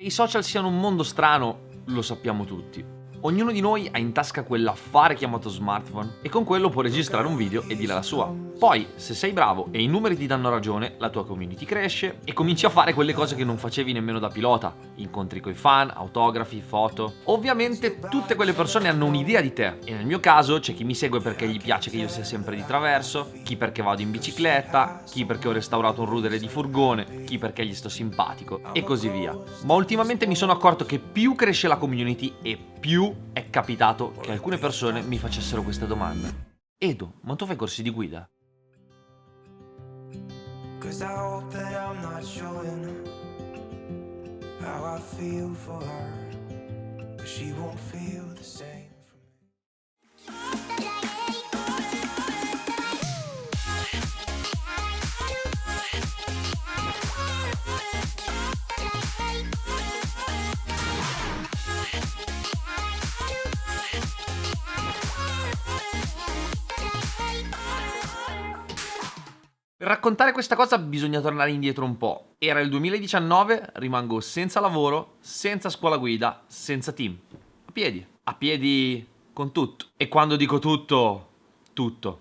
Che i social siano un mondo strano, lo sappiamo tutti. Ognuno di noi ha in tasca quell'affare chiamato smartphone e con quello può registrare un video e dire la sua. Poi, se sei bravo e i numeri ti danno ragione, la tua community cresce e cominci a fare quelle cose che non facevi nemmeno da pilota. Incontri coi fan, autografi, foto. Ovviamente tutte quelle persone hanno un'idea di te e nel mio caso c'è chi mi segue perché gli piace che io sia sempre di traverso, chi perché vado in bicicletta, chi perché ho restaurato un rudere di furgone, chi perché gli sto simpatico e così via. Ma ultimamente mi sono accorto che più cresce la community e più è capitato che alcune persone mi facessero questa domanda. Edo, ma tu fai corsi di guida? Cause I hope that I'm not showing how I feel for her, but she won't feel the same for me. Per raccontare questa cosa bisogna tornare indietro un po'. Era il 2019, rimango senza lavoro, senza scuola guida, senza team. A piedi con tutto. E quando dico tutto, tutto.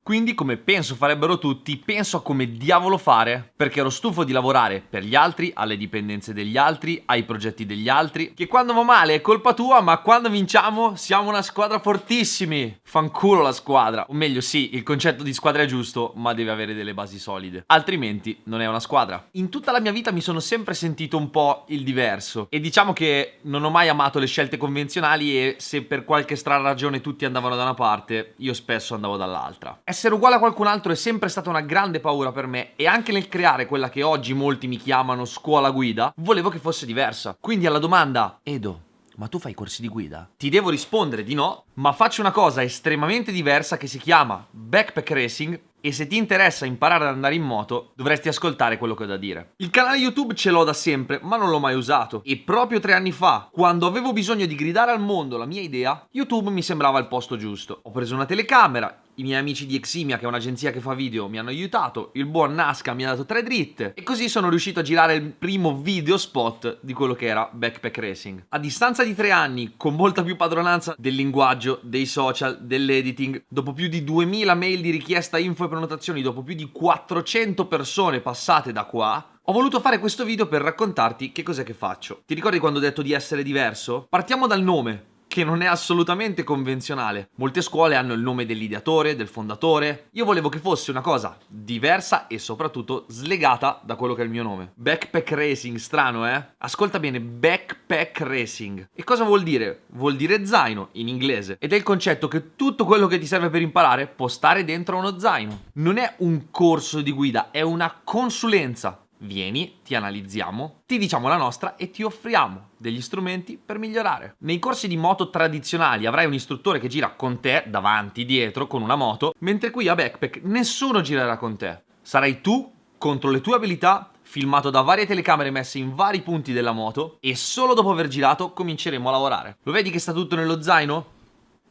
Quindi, come penso farebbero tutti, penso a come diavolo fare, perché ero stufo di lavorare per gli altri, alle dipendenze degli altri, ai progetti degli altri, che quando va male è colpa tua, ma quando vinciamo siamo una squadra fortissimi. Fanculo la squadra. O meglio, sì, il concetto di squadra è giusto, ma deve avere delle basi solide. Altrimenti non è una squadra. In tutta la mia vita mi sono sempre sentito un po' il diverso. E diciamo che non ho mai amato le scelte convenzionali e se per qualche strana ragione tutti andavano da una parte, io spesso andavo dall'altra. Essere uguale a qualcun altro è sempre stata una grande paura per me e anche nel creare quella che oggi molti mi chiamano scuola guida, volevo che fosse diversa. Quindi alla domanda, Edo, ma tu fai corsi di guida? Ti devo rispondere di no, ma faccio una cosa estremamente diversa che si chiama backpack racing e se ti interessa imparare ad andare in moto dovresti ascoltare quello che ho da dire. Il canale YouTube ce l'ho da sempre, ma non l'ho mai usato e proprio 3 anni fa, quando avevo bisogno di gridare al mondo la mia idea, YouTube mi sembrava il posto giusto. Ho preso una telecamera, i miei amici di Eximia, che è un'agenzia che fa video, mi hanno aiutato, il buon Nasca mi ha dato 3 dritte e così sono riuscito a girare il primo video spot di quello che era backpack racing. A distanza di 3 anni, con molta più padronanza del linguaggio, dei social, dell'editing, dopo più di 2000 mail di richiesta info e prenotazioni, dopo più di 400 persone passate da qua, ho voluto fare questo video per raccontarti che cos'è che faccio. Ti ricordi quando ho detto di essere diverso? Partiamo dal nome, che non è assolutamente convenzionale. Molte scuole hanno il nome dell'ideatore, del fondatore. Io volevo che fosse una cosa diversa e soprattutto slegata da quello che è il mio nome. Backpack Racing, strano, eh? Ascolta bene, Backpack Racing. E cosa vuol dire? Vuol dire zaino in inglese. Ed è il concetto che tutto quello che ti serve per imparare può stare dentro uno zaino. Non è un corso di guida, è una consulenza. Vieni, ti analizziamo, ti diciamo la nostra e ti offriamo degli strumenti per migliorare. Nei corsi di moto tradizionali avrai un istruttore che gira con te, davanti, dietro, con una moto, mentre qui a Backpack nessuno girerà con te. Sarai tu contro le tue abilità, filmato da varie telecamere messe in vari punti della moto e solo dopo aver girato cominceremo a lavorare. Lo vedi che sta tutto nello zaino?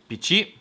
PC,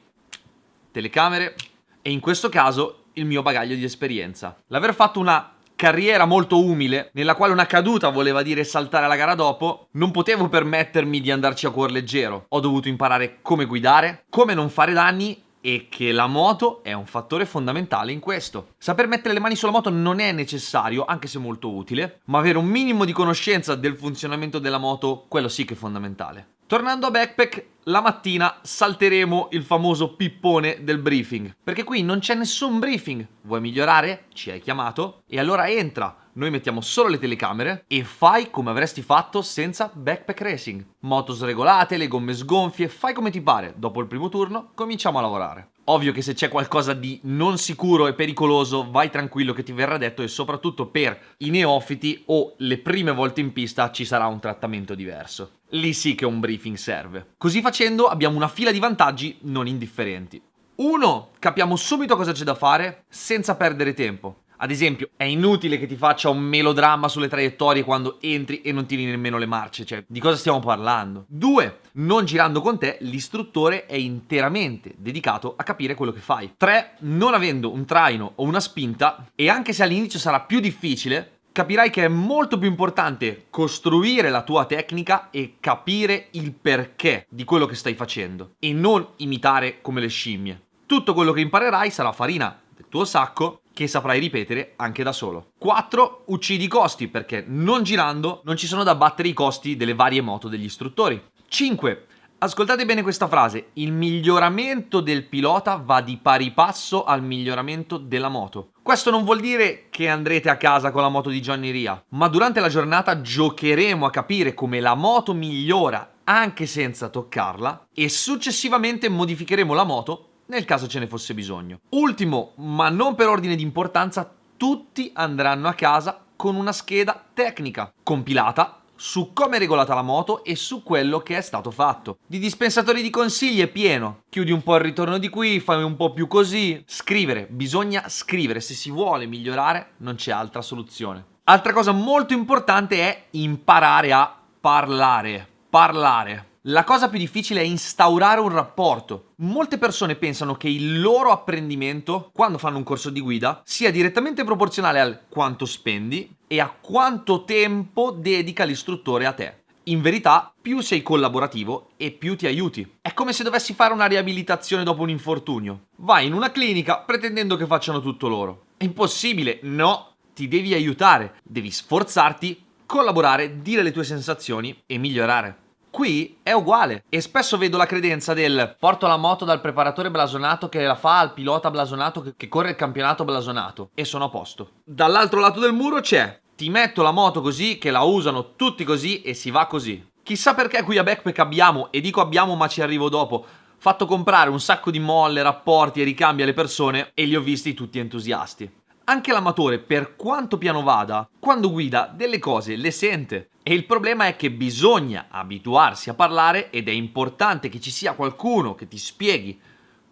telecamere e in questo caso il mio bagaglio di esperienza. L'aver fatto una carriera molto umile, nella quale una caduta voleva dire saltare la gara dopo, non potevo permettermi di andarci a cuor leggero. Ho dovuto imparare come guidare, come non fare danni e che la moto è un fattore fondamentale in questo. Saper mettere le mani sulla moto non è necessario, anche se molto utile, ma avere un minimo di conoscenza del funzionamento della moto, quello sì che è fondamentale. Tornando a Backpack, la mattina salteremo il famoso pippone del briefing, perché qui non c'è nessun briefing. Vuoi migliorare? Ci hai chiamato? E allora entra. Noi mettiamo solo le telecamere e fai come avresti fatto senza Backpack Racing. Moto sregolate, le gomme sgonfie, fai come ti pare. Dopo il primo turno cominciamo a lavorare. Ovvio che se c'è qualcosa di non sicuro e pericoloso, vai tranquillo che ti verrà detto e soprattutto per i neofiti o le prime volte in pista ci sarà un trattamento diverso. Lì sì che un briefing serve. Così facendo abbiamo una fila di vantaggi non indifferenti. 1. Capiamo subito cosa c'è da fare senza perdere tempo. Ad esempio, è inutile che ti faccia un melodramma sulle traiettorie quando entri e non tiri nemmeno le marce, cioè di cosa stiamo parlando? 2. Non girando con te, l'istruttore è interamente dedicato a capire quello che fai. 3. Non avendo un traino o una spinta, e anche se all'inizio sarà più difficile, capirai che è molto più importante costruire la tua tecnica e capire il perché di quello che stai facendo e non imitare come le scimmie. Tutto quello che imparerai sarà farina del tuo sacco che saprai ripetere anche da solo. 4. Uccidi i costi, perché non girando non ci sono da battere i costi delle varie moto degli istruttori. 5. Ascoltate bene questa frase: il miglioramento del pilota va di pari passo al miglioramento della moto. Questo non vuol dire che andrete a casa con la moto di Johnny Ria, ma durante la giornata giocheremo a capire come la moto migliora anche senza toccarla e successivamente modificheremo la moto nel caso ce ne fosse bisogno. Ultimo, ma non per ordine di importanza, tutti andranno a casa con una scheda tecnica compilata su come è regolata la moto e su quello che è stato fatto. Di dispensatori di consigli è pieno. Chiudi un po' il ritorno di qui, fai un po' più così. Scrivere, bisogna scrivere. Se si vuole migliorare non c'è altra soluzione. Altra cosa molto importante è imparare a parlare. Parlare. La cosa più difficile è instaurare un rapporto. Molte persone pensano che il loro apprendimento, quando fanno un corso di guida, sia direttamente proporzionale al quanto spendi e a quanto tempo dedica l'istruttore a te. In verità, più sei collaborativo e più ti aiuti. È come se dovessi fare una riabilitazione dopo un infortunio. Vai in una clinica pretendendo che facciano tutto loro. È impossibile, no, ti devi aiutare, devi sforzarti, collaborare, dire le tue sensazioni e migliorare. Qui è uguale e spesso vedo la credenza del porto la moto dal preparatore blasonato che la fa al pilota blasonato che corre il campionato blasonato e sono a posto. Dall'altro lato del muro c'è ti metto la moto così che la usano tutti così e si va così. Chissà perché qui a Backpack abbiamo, e dico abbiamo ma ci arrivo dopo, fatto comprare un sacco di molle, rapporti e ricambi alle persone e li ho visti tutti entusiasti. Anche l'amatore, per quanto piano vada, quando guida delle cose le sente. E il problema è che bisogna abituarsi a parlare ed è importante che ci sia qualcuno che ti spieghi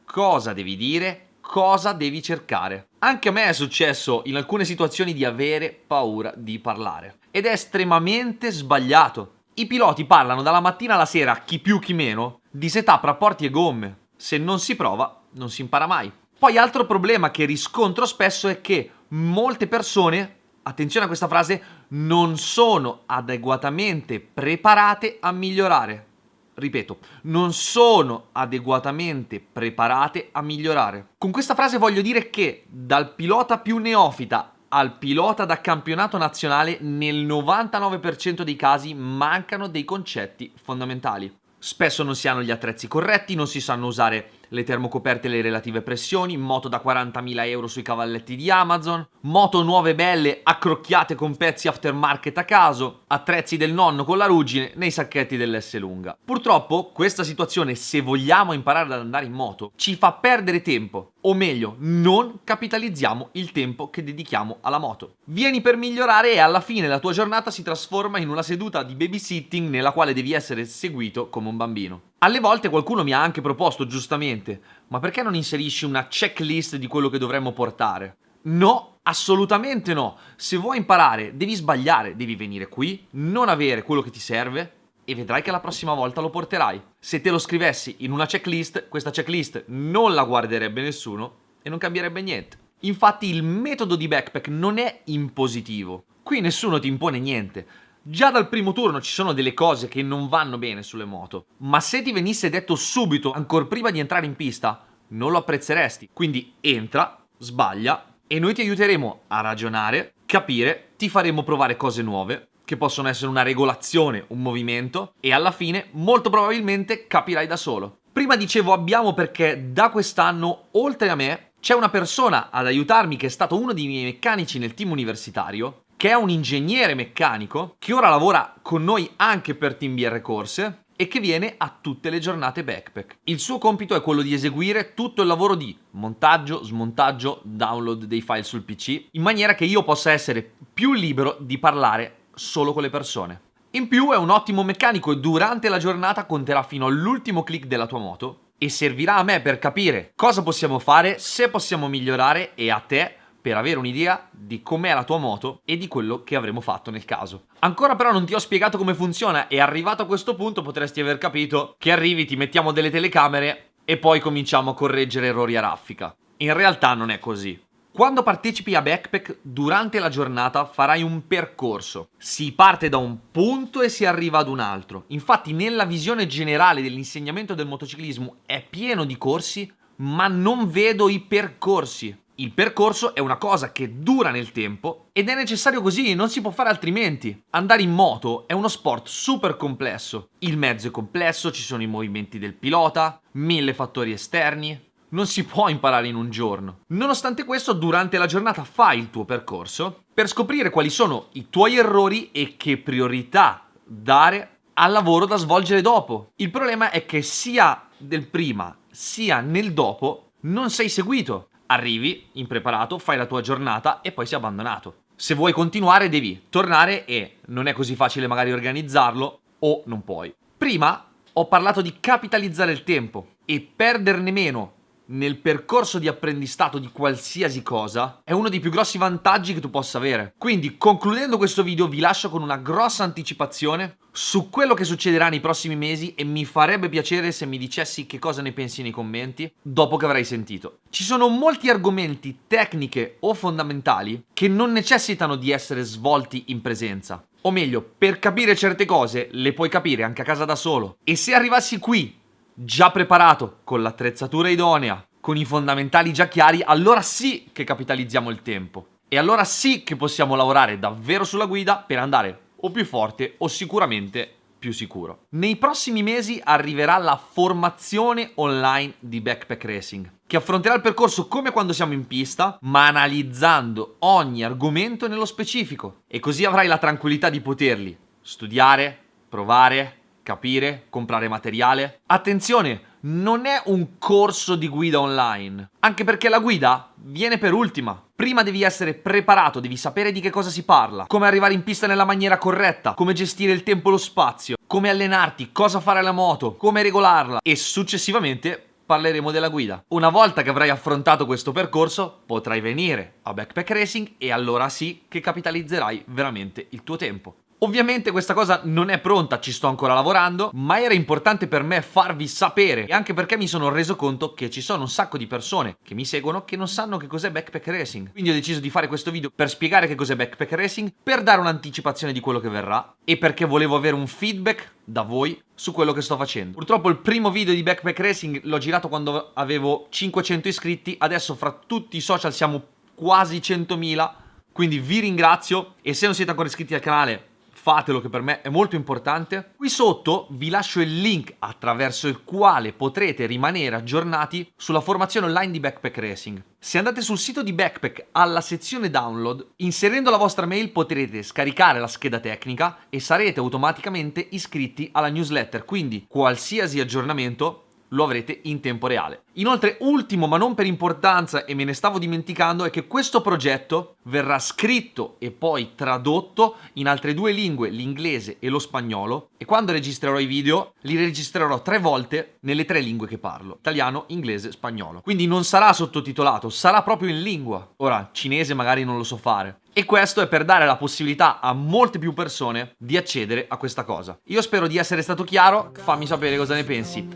cosa devi dire, cosa devi cercare. Anche a me è successo in alcune situazioni di avere paura di parlare. Ed è estremamente sbagliato. I piloti parlano dalla mattina alla sera, chi più chi meno, di setup, rapporti e gomme. Se non si prova, non si impara mai. Poi altro problema che riscontro spesso è che molte persone, attenzione a questa frase, non sono adeguatamente preparate a migliorare. Ripeto, non sono adeguatamente preparate a migliorare. Con questa frase voglio dire che dal pilota più neofita al pilota da campionato nazionale nel 99% dei casi mancano dei concetti fondamentali. Spesso non si hanno gli attrezzi corretti, non si sanno usare le termocoperte e le relative pressioni, moto da 40.000 euro sui cavalletti di Amazon, moto nuove belle accrocchiate con pezzi aftermarket a caso, attrezzi del nonno con la ruggine nei sacchetti dell'S lunga. Purtroppo questa situazione, se vogliamo imparare ad andare in moto, ci fa perdere tempo, o meglio, non capitalizziamo il tempo che dedichiamo alla moto. Vieni per migliorare e alla fine la tua giornata si trasforma in una seduta di babysitting nella quale devi essere seguito come un bambino. Alle volte qualcuno mi ha anche proposto, giustamente, ma perché non inserisci una checklist di quello che dovremmo portare? No, assolutamente no. Se vuoi imparare, devi sbagliare, devi venire qui, non avere quello che ti serve e vedrai che la prossima volta lo porterai. Se te lo scrivessi in una checklist, questa checklist non la guarderebbe nessuno e non cambierebbe niente. Infatti il metodo di Backpack non è impositivo. Qui nessuno ti impone niente. Già dal primo turno ci sono delle cose che non vanno bene sulle moto, ma se ti venisse detto subito, ancora prima di entrare in pista, non lo apprezzeresti. Quindi entra, sbaglia e noi ti aiuteremo a ragionare, capire, ti faremo provare cose nuove, che possono essere una regolazione, un movimento, e alla fine molto probabilmente capirai da solo. Prima dicevo abbiamo perché da quest'anno, oltre a me, c'è una persona ad aiutarmi che è stato uno dei miei meccanici nel team universitario, che è un ingegnere meccanico, che ora lavora con noi anche per Team BR Corse e che viene a tutte le giornate Backpack. Il suo compito è quello di eseguire tutto il lavoro di montaggio, smontaggio, download dei file sul PC, in maniera che io possa essere più libero di parlare solo con le persone. In più è un ottimo meccanico e durante la giornata conterà fino all'ultimo click della tua moto e servirà a me per capire cosa possiamo fare, se possiamo migliorare e a te per avere un'idea di com'è la tua moto e di quello che avremo fatto nel caso. Ancora però non ti ho spiegato come funziona e arrivato a questo punto potresti aver capito che arrivi, ti mettiamo delle telecamere e poi cominciamo a correggere errori a raffica. In realtà non è così. Quando partecipi a Backpack, durante la giornata farai un percorso. Si parte da un punto e si arriva ad un altro. Infatti, nella visione generale dell'insegnamento del motociclismo è pieno di corsi, ma non vedo i percorsi. Il percorso è una cosa che dura nel tempo ed è necessario così, non si può fare altrimenti. Andare in moto è uno sport super complesso. Il mezzo è complesso, ci sono i movimenti del pilota, 1000 fattori esterni. Non si può imparare in un giorno. Nonostante questo, durante la giornata fai il tuo percorso per scoprire quali sono i tuoi errori e che priorità dare al lavoro da svolgere dopo. Il problema è che sia del prima sia nel dopo non sei seguito. Arrivi impreparato, fai la tua giornata e poi sei abbandonato. Se vuoi continuare devi tornare e non è così facile magari organizzarlo o non puoi. Prima ho parlato di capitalizzare il tempo e perderne meno nel percorso di apprendistato di qualsiasi cosa è uno dei più grossi vantaggi che tu possa avere. Quindi, concludendo questo video, vi lascio con una grossa anticipazione su quello che succederà nei prossimi mesi e mi farebbe piacere se mi dicessi che cosa ne pensi nei commenti dopo che avrai sentito. Ci sono molti argomenti, tecniche o fondamentali che non necessitano di essere svolti in presenza. O meglio, per capire certe cose le puoi capire anche a casa da solo. E se arrivassi qui già preparato, con l'attrezzatura idonea, con i fondamentali già chiari, allora sì che capitalizziamo il tempo. E allora sì che possiamo lavorare davvero sulla guida per andare o più forte o sicuramente più sicuro. Nei prossimi mesi arriverà la formazione online di Backpack Racing, che affronterà il percorso come quando siamo in pista, ma analizzando ogni argomento nello specifico. E così avrai la tranquillità di poterli studiare, provare, capire, comprare materiale. Attenzione, non è un corso di guida online, anche perché la guida viene per ultima. Prima devi essere preparato, devi sapere di che cosa si parla, come arrivare in pista nella maniera corretta, come gestire il tempo e lo spazio, come allenarti, cosa fare alla moto, come regolarla e successivamente parleremo della guida. Una volta che avrai affrontato questo percorso, potrai venire a Backpack Racing e allora sì che capitalizzerai veramente il tuo tempo. Ovviamente questa cosa non è pronta, ci sto ancora lavorando, ma era importante per me farvi sapere, e anche perché mi sono reso conto che ci sono un sacco di persone che mi seguono che non sanno che cos'è Backpack Racing. Quindi ho deciso di fare questo video per spiegare che cos'è Backpack Racing, per dare un'anticipazione di quello che verrà e perché volevo avere un feedback da voi su quello che sto facendo. Purtroppo il primo video di Backpack Racing l'ho girato quando avevo 500 iscritti, adesso fra tutti i social siamo quasi 100.000, quindi vi ringrazio e se non siete ancora iscritti al canale fatelo, che per me è molto importante. Qui sotto vi lascio il link attraverso il quale potrete rimanere aggiornati sulla formazione online di Backpack Racing. Se andate sul sito di Backpack alla sezione download, inserendo la vostra mail potrete scaricare la scheda tecnica e sarete automaticamente iscritti alla newsletter, quindi qualsiasi aggiornamento lo avrete in tempo reale. Inoltre, ultimo ma non per importanza, e me ne stavo dimenticando, è che questo progetto verrà scritto e poi tradotto in altre 2 lingue, l'inglese e lo spagnolo, e quando registrerò i video li registrerò 3 volte nelle 3 lingue che parlo: italiano, inglese, spagnolo. Quindi non sarà sottotitolato, sarà proprio in lingua. Ora, cinese magari non lo so fare. E questo è per dare la possibilità a molte più persone di accedere a questa cosa. Io spero di essere stato chiaro, fammi sapere cosa ne pensi.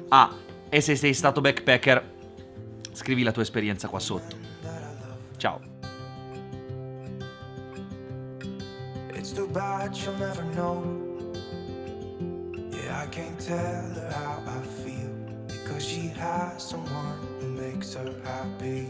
E se sei stato backpacker, scrivi la tua esperienza qua sotto. Ciao. It's too bad she'll never know. Yeah, I can't tell her how I feel because she has someone who makes her happy.